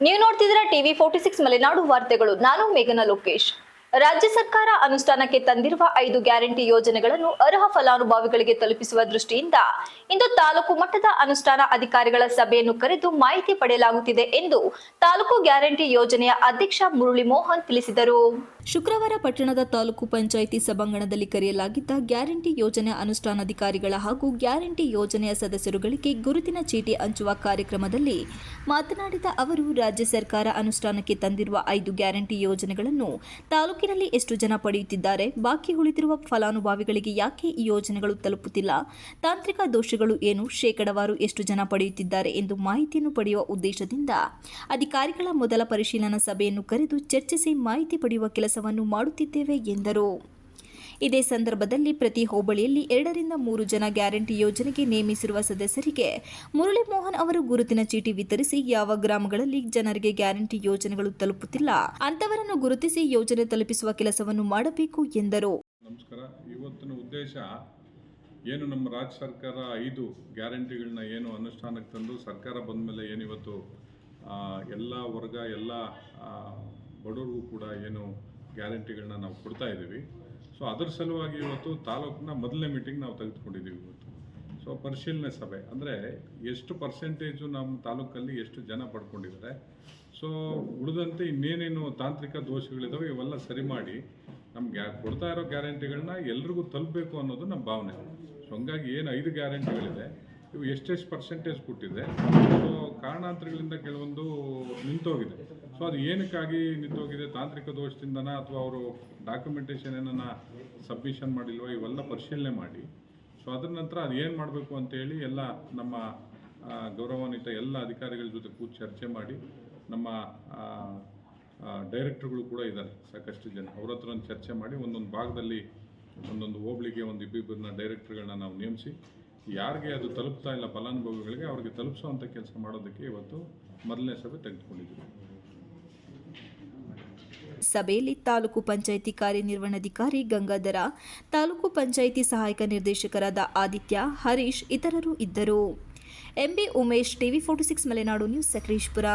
ನೀವು ನೋಡ್ತಿದ್ದೀರಾ ಟಿವಿ 46 ಮಲೆನಾಡು ವಾರ್ತೆಗಳು. ನಾನು ಮೇಘನಾ ಲೋಕೇಶ್. ರಾಜ್ಯ ಸರ್ಕಾರ ಅನುಷ್ಠಾನಕ್ಕೆ ತಂದಿರುವ 5 ಗ್ಯಾರಂಟಿ ಯೋಜನೆಗಳನ್ನು ಅರ್ಹ ಫಲಾನುಭವಿಗಳಿಗೆ ತಲುಪಿಸುವ ದೃಷ್ಟಿಯಿಂದ ಇಂದು ತಾಲೂಕು ಮಟ್ಟದ ಅನುಷ್ಠಾನ ಅಧಿಕಾರಿಗಳ ಸಭೆಯನ್ನು ಕರೆದು ಮಾಹಿತಿ ಪಡೆಯಲಾಗುತ್ತಿದೆ ಎಂದು ತಾಲೂಕು ಗ್ಯಾರಂಟಿ ಯೋಜನೆಯ ಅಧ್ಯಕ್ಷ ಮುರಳಿ ಮೋಹನ್ ತಿಳಿಸಿದರು. ಶುಕ್ರವಾರ ಪಟ್ಟಣದ ತಾಲೂಕು ಪಂಚಾಯಿತಿ ಸಭಾಂಗಣದಲ್ಲಿ ಕರೆಯಲಾಗಿದ್ದ ಗ್ಯಾರಂಟಿ ಯೋಜನೆ ಅನುಷ್ಠಾನಾಧಿಕಾರಿಗಳ ಹಾಗೂ ಗ್ಯಾರಂಟಿ ಯೋಜನೆಯ ಸದಸ್ಯರುಗಳಿಗೆ ಗುರುತಿನ ಚೀಟಿ ಹಂಚುವ ಕಾರ್ಯಕ್ರಮದಲ್ಲಿ ಮಾತನಾಡಿದ ಅವರು, ರಾಜ್ಯ ಸರ್ಕಾರ ಅನುಷ್ಠಾನಕ್ಕೆ ತಂದಿರುವ 5 ಗ್ಯಾರಂಟಿ ಯೋಜನೆಗಳನ್ನು ತಾಲೂಕಿನಲ್ಲಿ ಎಷ್ಟು ಜನ ಪಡೆಯುತ್ತಿದ್ದಾರೆ, ಬಾಕಿ ಉಳಿದಿರುವ ಫಲಾನುಭವಿಗಳಿಗೆ ಯಾಕೆ ಈ ಯೋಜನೆಗಳು ತಲುಪುತ್ತಿಲ್ಲ, ತಾಂತ್ರಿಕ ದೋಷಗಳು ಏನು, ಶೇಕಡಾವಾರು ಎಷ್ಟು ಜನ ಪಡೆಯುತ್ತಿದ್ದಾರೆ ಎಂದು ಮಾಹಿತಿಯನ್ನು ಪಡೆಯುವ ಉದ್ದೇಶದಿಂದ ಅಧಿಕಾರಿಗಳ ಮೊದಲ ಪರಿಶೀಲನಾ ಸಭೆಯನ್ನು ಕರೆದು ಚರ್ಚಿಸಿ ಮಾಹಿತಿ ಪಡೆಯುವ ಕೆಲಸವನ್ನು ಮಾಡುತ್ತಿದ್ದೇವೆ ಎಂದರು. ಇದೇ ಸಂದರ್ಭದಲ್ಲಿ ಪ್ರತಿ ಹೋಬಳಿಯಲ್ಲಿ 2 ರಿಂದ 3 ಜನ ಗ್ಯಾರಂಟಿ ಯೋಜನೆಗೆ ನೇಮಿಸಿರುವ ಸದಸ್ಯರಿಗೆ ಮುರಳಿ ಮೋಹನ್ ಅವರು ಗುರುತಿನ ಚೀಟಿ ವಿತರಿಸಿ ಯಾವ ಗ್ರಾಮಗಳಲ್ಲಿ ಜನರಿಗೆ ಗ್ಯಾರಂಟಿ ಯೋಜನೆಗಳು ತಲುಪುತ್ತಿಲ್ಲ ಅಂತವರನ್ನು ಗುರುತಿಸಿ ಯೋಜನೆ ತಲುಪಿಸುವ ಕೆಲಸವನ್ನು ಮಾಡಬೇಕು ಎಂದರು. ನಮಸ್ಕಾರ. ಇವತ್ತಿನ ಉದ್ದೇಶ ಏನು, ನಮ್ಮ ರಾಜ್ಯ ಸರ್ಕಾರ 5 ಗ್ಯಾರಂಟಿಗಳನ್ನ ಏನು ಅನುಷ್ಠಾನಕ್ಕೆ ತಂದು ಸರ್ಕಾರ ಬಂದ ಮೇಲೆ ಏನಿವತ್ತು ಎಲ್ಲ ವರ್ಗ ಎಲ್ಲ ಬಡವರಿಗೂ ಕೂಡ ಏನು ಗ್ಯಾರಂಟಿಗಳನ್ನ ನಾವು ಕೊಡ್ತಾ ಇದ್ದೀವಿ. ಸೊ ಅದರ ಸಲುವಾಗಿ ಇವತ್ತು ತಾಲೂಕಿನ ಮೊದಲನೇ ಮೀಟಿಂಗ್ ನಾವು ತೆಗೆದುಕೊಂಡಿದ್ದೀವಿ ಇವತ್ತು. ಸೊ ಪರಿಶೀಲನೆ ಸಭೆ ಅಂದರೆ ಎಷ್ಟು ಪರ್ಸೆಂಟೇಜು ನಮ್ಮ ತಾಲೂಕಲ್ಲಿ ಎಷ್ಟು ಜನ ಪಡ್ಕೊಂಡಿದ್ದಾರೆ, ಸೊ ಉಳಿದಂತೆ ಇನ್ನೇನೇನು ತಾಂತ್ರಿಕ ದೋಷಗಳಿದ್ದಾವೆ ಇವೆಲ್ಲ ಸರಿ ಮಾಡಿ ನಮ್ಗೆ ಕೊಡ್ತಾ ಇರೋ ಗ್ಯಾರಂಟಿಗಳನ್ನ ಎಲ್ರಿಗೂ ತಲುಪಬೇಕು ಅನ್ನೋದು ನಮ್ಮ ಭಾವನೆ. ಸೊ ಹಂಗಾಗಿ ಏನು 5 ಗ್ಯಾರಂಟಿಗಳಿದೆ ಇವು ಎಷ್ಟೆಷ್ಟು ಪರ್ಸೆಂಟೇಜ್ ಕೊಟ್ಟಿದೆ, ಸೊ ಕಾರಣಾಂತರಗಳಿಂದ ಕೆಲವೊಂದು ನಿಂತೋಗಿದೆ. ಸೊ ಅದು ಏನಕ್ಕಾಗಿ ನಿಂತೋಗಿದೆ, ತಾಂತ್ರಿಕ ದೋಷದಿಂದನ ಅಥವಾ ಅವರು ಡಾಕ್ಯುಮೆಂಟೇಷನ್ ಏನನ್ನ ಸಬ್ಮಿಷನ್ ಮಾಡಿಲ್ವ, ಇವೆಲ್ಲ ಪರಿಶೀಲನೆ ಮಾಡಿ ಸೊ ಅದರ ನಂತರ ಅದು ಏನು ಮಾಡಬೇಕು ಅಂತೇಳಿ ಎಲ್ಲ ನಮ್ಮ ಗೌರವಾನ್ವಿತ ಎಲ್ಲ ಅಧಿಕಾರಿಗಳ ಜೊತೆ ಕೂತು ಚರ್ಚೆ ಮಾಡಿ, ನಮ್ಮ ಡೈರೆಕ್ಟರ್ಗಳು ಕೂಡ ಇದ್ದಾರೆ ಸಾಕಷ್ಟು ಜನ, ಅವ್ರ ಹತ್ರ ಒಂದು ಚರ್ಚೆ ಮಾಡಿ ಒಂದೊಂದು ಭಾಗದಲ್ಲಿ ಒಂದೊಂದು ಹೋಬಳಿಗೆ ಒಂದು ಇಬ್ಬಿಬ್ಬರನ್ನ ಡೈರೆಕ್ಟರ್ಗಳನ್ನ ನಾವು ನೇಮಿಸಿ ಯಾರಿಗೆ ಅದು ತಲುಪ್ತಾ ಇಲ್ಲ ಫಲಾನುಭವಿಗಳಿಗೆ ಅವ್ರಿಗೆ ತಲುಪಿಸುವಂಥ ಕೆಲಸ ಮಾಡೋದಕ್ಕೆ ಇವತ್ತು ಮೊದಲನೇ ಸಭೆ ತೆಗೆದುಕೊಂಡಿದ್ದೀವಿ. ಸಭೆಯಲ್ಲಿ ತಾಲೂಕು ಪಂಚಾಯಿತಿ ಕಾರ್ಯನಿರ್ವಹಣಾಧಿಕಾರಿ ಗಂಗಾಧರ, ತಾಲೂಕು ಪಂಚಾಯಿತಿ ಸಹಾಯಕ ನಿರ್ದೇಶಕರಾದ ಆದಿತ್ಯ, ಹರೀಶ್ ಇತರರು ಇದ್ದರು. MB Umesh, TV 46 Malenadu news, Sakleshpur.